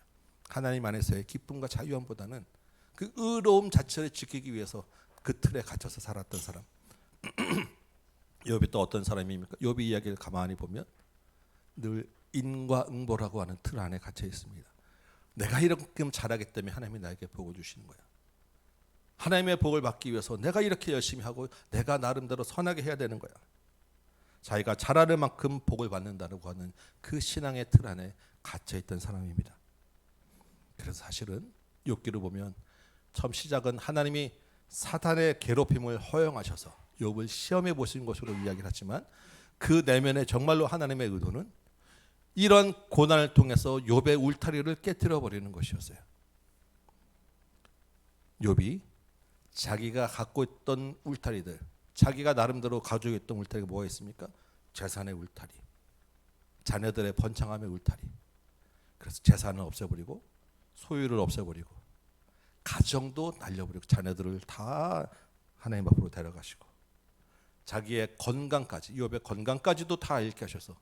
하나님 안에서의 기쁨과 자유함보다는 그 의로움 자체를 지키기 위해서 그 틀에 갇혀서 살았던 사람. 욥이 또 어떤 사람입니까? 욥의 이야기를 가만히 보면 늘 인과응보라고 하는 틀 안에 갇혀 있습니다. 내가 이렇게 잘하기 때문에 하나님이 나에게 복을 주시는 거야. 하나님의 복을 받기 위해서 내가 이렇게 열심히 하고 내가 나름대로 선하게 해야 되는 거야. 자기가 잘하는 만큼 복을 받는다고 하는 그 신앙의 틀 안에 갇혀있던 사람입니다. 그래서 사실은 욥기를 보면 처음 시작은 하나님이 사탄의 괴롭힘을 허용하셔서 욥을 시험해 보신 것으로 이야기를 하지만 그 내면에 정말로 하나님의 의도는 이런 고난을 통해서 욥의 울타리를 깨뜨려 버리는 것이었어요. 욥이 자기가 갖고 있던 울타리들, 자기가 나름대로 가지고 있던 울타리가 뭐가 있습니까? 재산의 울타리, 자녀들의 번창함의 울타리. 그래서 재산을 없애버리고 소유를 없애버리고 가정도 날려버리고 자녀들을 다 하나님 앞으로 데려가시고 자기의 건강까지, 욥의 건강까지도 다 잃게 하셔서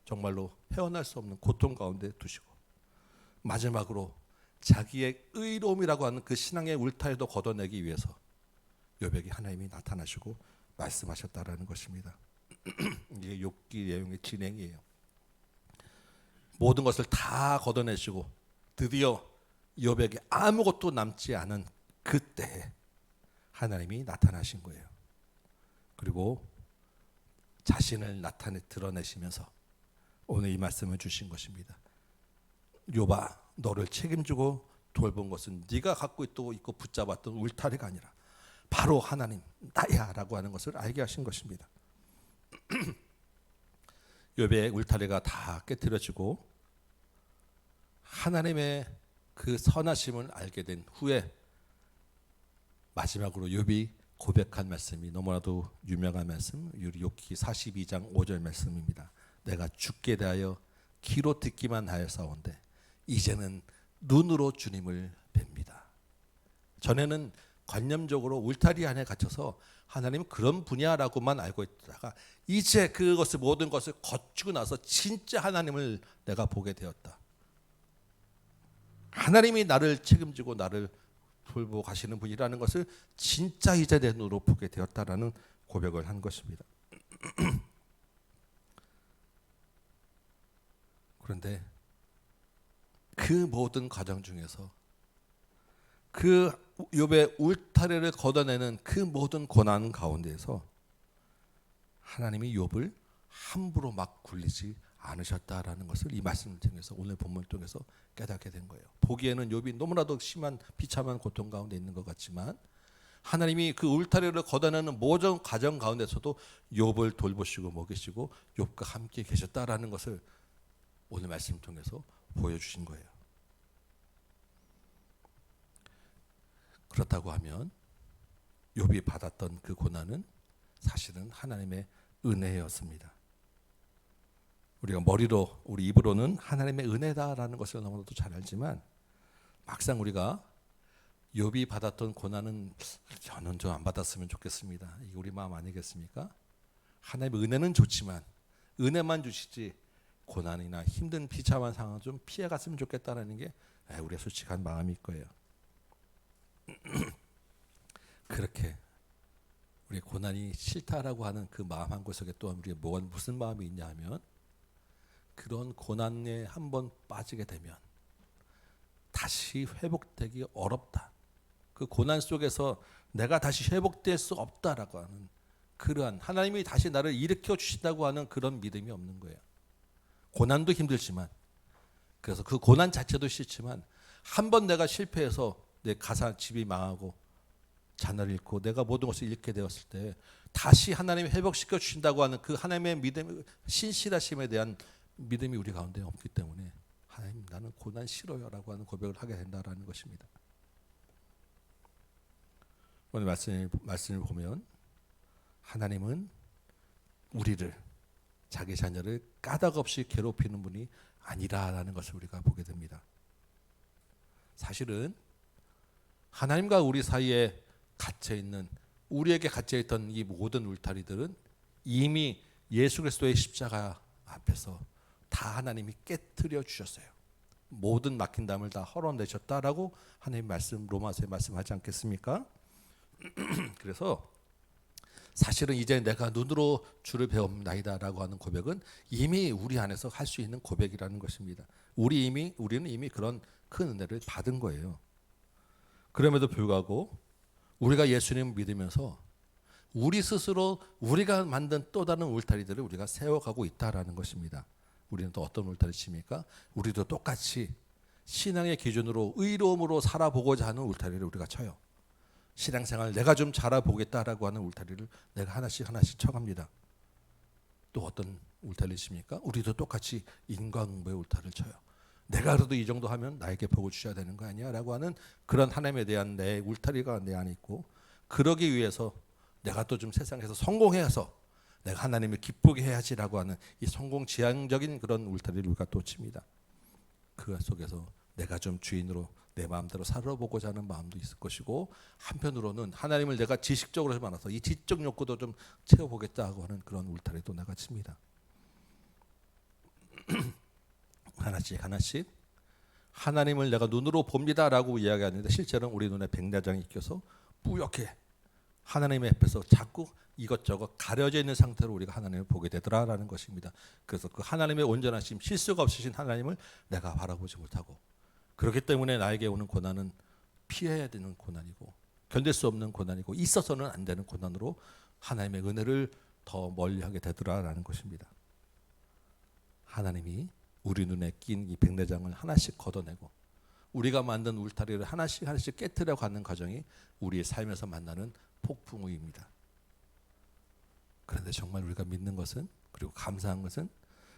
정말로 헤어날 수 없는 고통 가운데 두시고 마지막으로 자기의 의로움이라고 하는 그 신앙의 울타리도 걷어내기 위해서 욥에게 하나님이 나타나시고 말씀하셨다라는 것입니다. 이게 욥기 내용의 진행이에요. 모든 것을 다 걷어내시고 드디어 욥에게 아무것도 남지 않은 그때 하나님이 나타나신 거예요. 그리고 자신을 드러내시면서 오늘 이 말씀을 주신 것입니다. 욥아, 너를 책임지고 돌본 것은 네가 갖고 있고 붙잡았던 울타리가 아니라 바로 하나님 나야라고 하는 것을 알게 하신 것입니다. 욥의 울타리가 다 깨트려지고 하나님의 그 선하심을 알게 된 후에 마지막으로 욥이 고백한 말씀이 너무나도 유명한 말씀, 욥기 42장 5절 말씀입니다. 내가 죽게 대하여 귀로 듣기만 하였사온데 이제는 눈으로 주님을 뵙니다. 전에는 관념적으로 울타리 안에 갇혀서 하나님 그런 분야라고만 알고 있다가 이제 그것을 모든 것을 거치고 나서 진짜 하나님을 내가 보게 되었다. 하나님이 나를 책임지고 나를 돌보고 가시는 분이라는 것을 진짜 이제 내 눈으로 보게 되었다라는 고백을 한 것입니다. 그런데 그 모든 과정 중에서 그 욥의 울타리를 걷어내는 그 모든 고난 가운데에서 하나님이 욥을 함부로 막 굴리지 않으셨다라는 것을 이 말씀을 통해서 오늘 본문을 통해서 깨닫게 된 거예요. 보기에는 욥이 너무나도 심한 비참한 고통 가운데 있는 것 같지만 하나님이 그 울타리를 걷어내는 모든 과정 가운데서도 욥을 돌보시고 먹이시고 욥과 함께 계셨다라는 것을 오늘 말씀을 통해서 보여주신 거예요. 그렇다고 하면 욥이 받았던 그 고난은 사실은 하나님의 은혜였습니다. 우리가 머리로 우리 입으로는 하나님의 은혜다라는 것을 너무나도 잘 알지만 막상 우리가 욥이 받았던 고난은 저는 좀 안 받았으면 좋겠습니다. 이게 우리 마음 아니겠습니까? 하나님의 은혜는 좋지만 은혜만 주시지 고난이나 힘든 비참한 상황을 좀 피해갔으면 좋겠다는 게 우리의 솔직한 마음일 거예요. 그렇게 우리 고난이 싫다라고 하는 그 마음 한구석에 또한 우리가 무슨 마음이 있냐 하면 그런 고난에 한번 빠지게 되면 다시 회복되기 어렵다. 그 고난 속에서 내가 다시 회복될 수 없다라고 하는 그러한 하나님이 다시 나를 일으켜 주신다고 하는 그런 믿음이 없는 거예요. 고난도 힘들지만 그래서 그 고난 자체도 싫지만 한번 내가 실패해서 내 가사 집이 망하고 자녀를 잃고 내가 모든 것을 잃게 되었을 때 다시 하나님이 회복시켜 주신다고 하는 그 하나님의 믿음, 신실하심에 대한 믿음이 우리 가운데 없기 때문에 하나님 나는 고난 싫어요라고 하는 고백을 하게 된다라는 것입니다. 오늘 말씀을 보면 하나님은 우리를 자기 자녀를 까닭없이 괴롭히는 분이 아니라라는 것을 우리가 보게 됩니다. 사실은 하나님과 우리 사이에 갇혀있는 우리에게 갇혀있던 이 모든 울타리들은 이미 예수 그리스도의 십자가 앞에서 다 하나님이 깨트려 주셨어요. 모든 막힌 담을 다 헐어내셨다라고 하나님 말씀 로마서에 말씀하지 않겠습니까? 그래서 사실은 이제 내가 눈으로 주를 배움나이다라고 하는 고백은 이미 우리 안에서 할 수 있는 고백이라는 것입니다. 우리는 이미 그런 큰 은혜를 받은 거예요. 그럼에도 불구하고 우리가 예수님을 믿으면서 우리 스스로 우리가 만든 또 다른 울타리들을 우리가 세워가고 있다라는 것입니다. 우리는 또 어떤 울타리 칩니까? 우리도 똑같이 신앙의 기준으로 의로움으로 살아보고자 하는 울타리를 우리가 쳐요. 신앙생활 내가 좀 잘해보겠다라고 하는 울타리를 내가 하나씩 쳐갑니다. 또 어떤 울타리 칩니까? 우리도 똑같이 인과응보의 울타리를 쳐요. 내가 그래도 이 정도 하면 나에게 복을 주셔야 되는 거 아니야? 라고 하는 그런 하나님에 대한 내 울타리가 내 안에 있고 그러기 위해서 내가 또 좀 세상에서 성공해서 내가 하나님을 기쁘게 해야지라고 하는 이 성공 지향적인 그런 울타리를 우리가 또 칩니다. 그 속에서 내가 좀 주인으로 내 마음대로 살아보고자 하는 마음도 있을 것이고 한편으로는 하나님을 내가 지식적으로 만나서 이 지적 욕구도 좀 채워보겠다고 하는 그런 울타리도 내가 칩니다. 하나씩 하나님을 내가 눈으로 봅니다라고 이야기하는데 실제로는 우리 눈에 백내장이 껴서 뿌옇게 하나님의 앞에서 자꾸 이것저것 가려져 있는 상태로 우리가 하나님을 보게 되더라라는 것입니다. 그래서 그 하나님의 온전하심, 실수가 없으신 하나님을 내가 바라보지 못하고 그렇기 때문에 나에게 오는 고난은 피해야 되는 고난이고 견딜 수 없는 고난이고 있어서는 안 되는 고난으로 하나님의 은혜를 더 멀리하게 되더라라는 것입니다. 하나님이 우리 눈에 낀 이 백내장을 하나씩 걷어내고 우리가 만든 울타리를 하나씩 하나씩 깨트려 가는 과정이 우리의 삶에서 만나는 폭풍우입니다. 그런데 정말 우리가 믿는 것은, 그리고 감사한 것은,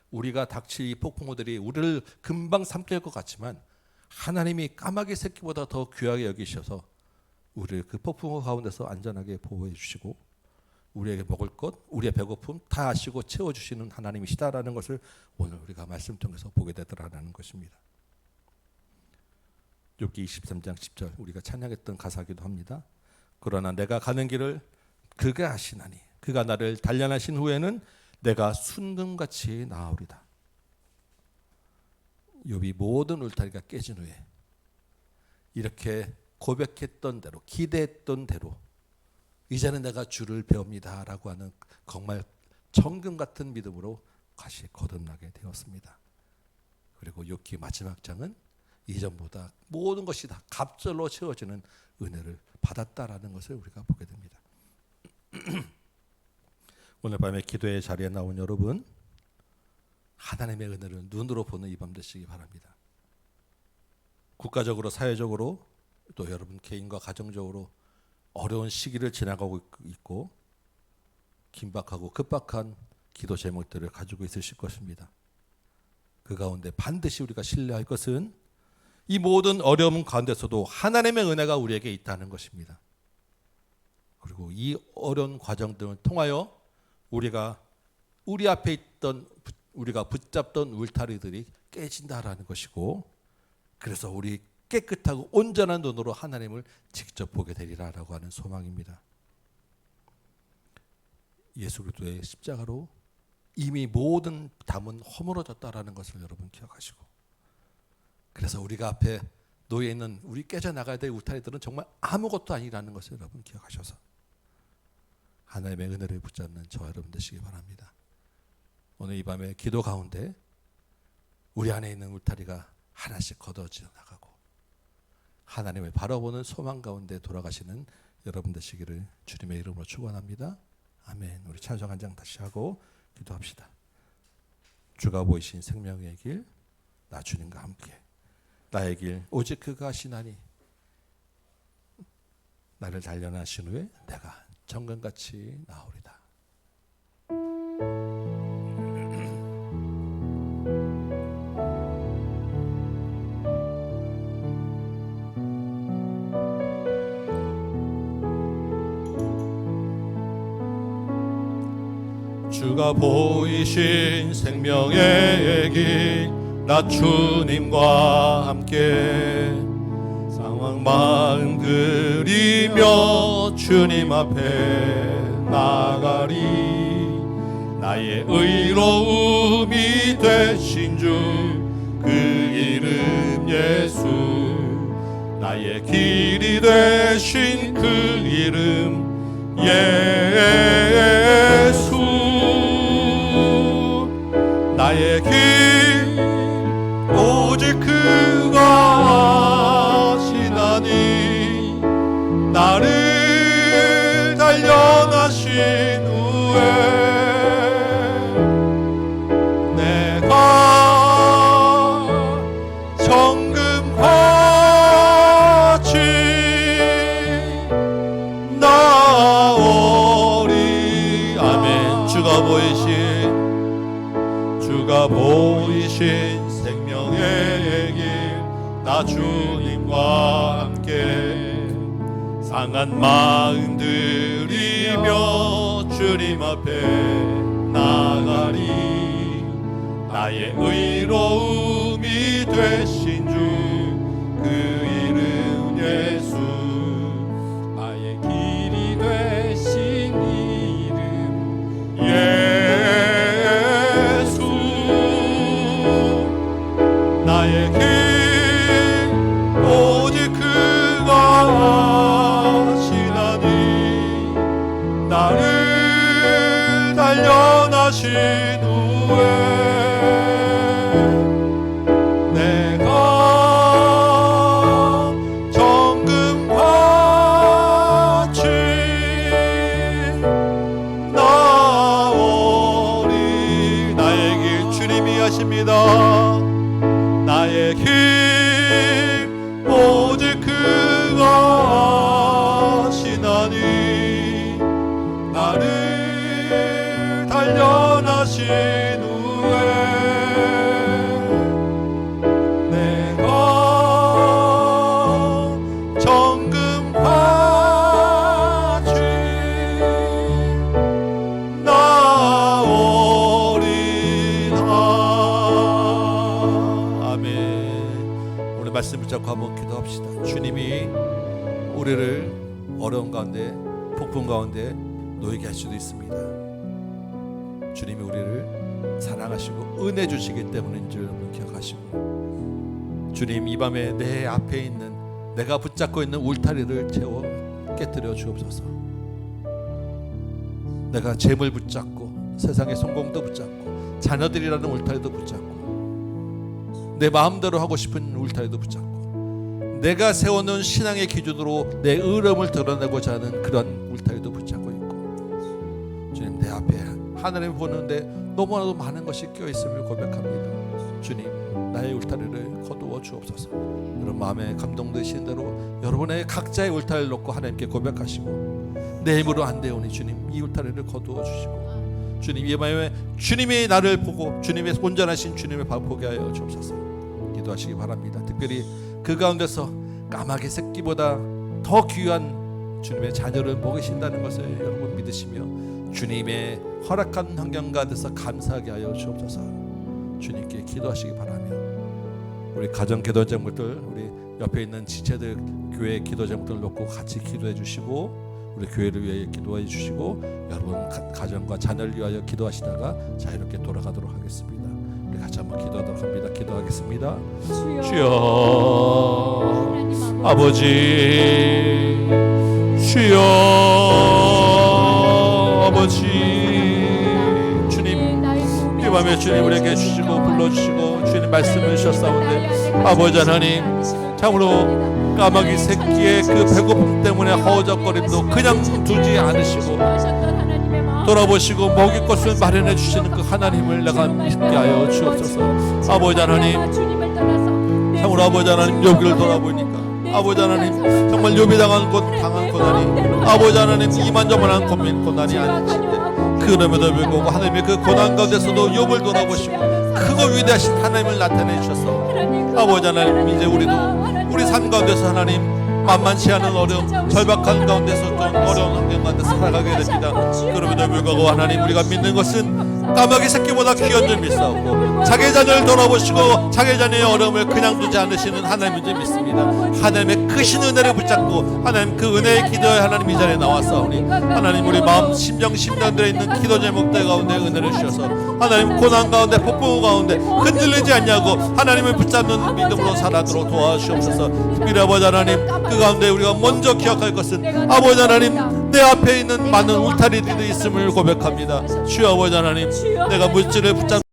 우리가 닥칠 이 폭풍우들이 우리를 금방 삼킬 것 같지만 하나님이 까마귀 새끼보다 더 귀하게 여기셔서 우리를 그 폭풍우 가운데서 안전하게 보호해 주시고 우리에게 먹을 것, 우리의 배고픔 다 아시고 채워주시는 하나님이시다라는 것을 오늘 우리가 말씀 통해서 보게 되더라는 것입니다. 욥기 23장 10절 우리가 찬양했던 가사기도 합니다. 그러나 내가 가는 길을 그가 아시나니 그가 나를 단련하신 후에는 내가 순금같이 나아오리다. 욥이 모든 울타리가 깨진 후에 이렇게 고백했던 대로, 기대했던 대로 이제는 내가 주를 배웁니다 라고 하는 정말 정금 같은 믿음으로 다시 거듭나게 되었습니다. 그리고 욥기 마지막 장은 이전보다 모든 것이 다 갑절로 채워지는 은혜를 받았다라는 것을 우리가 보게 됩니다. 오늘 밤에 기도의 자리에 나온 여러분, 하나님의 은혜를 눈으로 보는 이 밤 되시기 바랍니다. 국가적으로, 사회적으로, 또 여러분 개인과 가정적으로 어려운 시기를 지나가고 있고 긴박하고 급박한 기도 제목들을 가지고 있으실 것입니다. 그 가운데 반드시 우리가 신뢰할 것은 이 모든 어려움 가운데서도 하나님의 은혜가 우리에게 있다는 것입니다. 그리고 이 어려운 과정들을 통하여 우리가 우리 앞에 있던, 우리가 붙잡던 울타리들이 깨진다라는 것이고, 그래서 우리 깨끗하고 온전한 눈으로 하나님을 직접 보게 되리라라고 하는 소망입니다. 예수 그리스도의 십자가로 이미 모든 담은 허물어졌다라는 것을 여러분 기억하시고, 그래서 우리가 앞에 놓여 있는 우리 깨져 나가야 될 울타리들은 정말 아무것도 아니라는 것을 여러분 기억하셔서 하나님의 은혜를 붙잡는 저와 여러분 되시기 바랍니다. 오늘 이 밤에 기도 가운데 우리 안에 있는 울타리가 하나씩 걷어져 나가고 하나님을 바라보는 소망 가운데 돌아가시는 여러분 되시기를 주님의 이름으로 축원합니다. 아멘. 우리 찬송 한 장 다시 하고 기도합시다. 주가 보이신 생명의 길, 나 주님과 함께. 나의 길 오직 그가 하시나니 나를 단련하신 후에 내가 정금같이 나오리다. 주가 보이신 생명의 길, 나 주님과 함께 상황 마음 그리며 주님 앞에 나가리. 나의 의로움이 되신 주 그 이름 예수, 나의 길이 되신 그 이름 예수. 나의 길 오직 그가 하시나니 나를 단련하신 후에 내가 정금같이 나오리. 아멘. 주가 보이신 생명의 길, 나 주님과 함께 상한 마음 들이며 주님 앞에 나가리. 나의 의로움이 되신 주 그 이름 예수, 나의 길이 되신 이름 예수. 나의 길 오직 그가 하시나니 나를 단련하신 후에 내가 아니하십니다. 나의 길 오직 그가 아시나니 나를 단련하신 후에 내가 정금 바친 나 어린 아멘. 우리 말씀 붙잡고 한번 기도합시다. 주님이 우리를 어려운 가운데, 폭풍 가운데 놓이게 할 수도 있습니다. 주님이 우리를 사랑하시고 은혜 주시기 때문인 줄 여러분 기억하시고, 주님 이 밤에 내 앞에 있는 내가 붙잡고 있는 울타리를 채워 깨뜨려 주옵소서. 내가 재물 붙잡고 세상의 성공도 붙잡고 자녀들이라는 울타리도 붙잡고 내 마음대로 하고 싶은 울타리도 붙잡고 내가 세워놓은 신앙의 기준으로 내 의로움을 드러내고자 하는 그런 울타리도 붙잡고 있고, 주님 내 앞에 하나님 보는데 너무나도 많은 것이 껴있음을 고백합니다. 주님 나의 울타리를 거두어 주옵소서. 여러분 마음에 감동되시는 대로 여러분의 각자의 울타리를 놓고 하나님께 고백하시고, 내 힘으로 안 되오니 주님 이 울타리를 거두어 주시고, 주님 이 밤에 주님이 나를 보고 주님의 온전하신 주님의 밥 보게 하여 주옵소서. 기도하시기 바랍니다. 특별히 그 가운데서 까마귀 새끼보다 더 귀한 주님의 자녀를 보고 계신다는 것을 여러분 믿으시며 주님의 허락한 환경 가운데서 감사하게 하여 주옵소서. 주님께 기도하시기 바라며, 우리 가정 기도 제목들, 우리 옆에 있는 지체들 교회 기도 제목들을 놓고 같이 기도해 주시고, 우리 교회를 위해 기도해 주시고, 여러분 가정과 자녀를 위하여 기도하시다가 자유롭게 돌아가도록 하겠습니다. 우리 같이 한번 기도하도록 합니다. 기도하겠습니다. 주여 아버지, 주여 아버지, 주님 이 밤에 주님 우리에게 주시고 불러주시고 주님 말씀을 주셨사온데, 아버지 하나님 참으로 까마귀 새끼의 그 배고픔 때문에 허우적거림도 그냥 두지 않으시고 돌아보시고 먹일 것을 마련해 주시는 그 하나님을 내가 믿게 하여 주옵소서. 아버지 하나님 참으로 아버지 하나님 욥기를 돌아보니까 아버지 하나님 정말 욥이 당한 고난이 아버지 하나님 이만저만한 고난이 아니신데, 그럼에도 불구하고 하나님의 그 고난 가운데서도 욥을 돌아보시고 크고 위대하신 하나님을 나타내 주셔서, 아버지 하나님 이제 우리도 우리 삶 가운데서 하나님 만만치 않은 어려움, 절박한 가운데서 좀 어려운 환경 가운데 살아가게 됩니다. 그럼에도 불구하고 하나님 우리가 믿는 것은 까마귀 새끼보다 귀한 줄 믿사오고, 자기 자녀를 돌아보시고 자기 자녀의 어려움을 그냥 두지 않으시는 하나님인 줄 믿습니다. 하나님의 크신 은혜를 붙잡고 하나님 그 은혜의 기도에 하나님 이 자리에 나왔사오니, 하나님 우리 마음 심령 심령들에 있는 기도 제목들 가운데 은혜를 주셔서 하나님 고난 가운데 폭풍 가운데 흔들리지 않냐고 하나님을 붙잡는 믿음으로 살아도록 도와주시옵소서. 특별히 아버지 하나님 그 가운데 우리가 먼저 기억할 것은 아버지 하나님 내 앞에 있는 많은 울타리들이 있음을 고백합니다. 주여 아버지 하나님, 내가 물질을 붙잡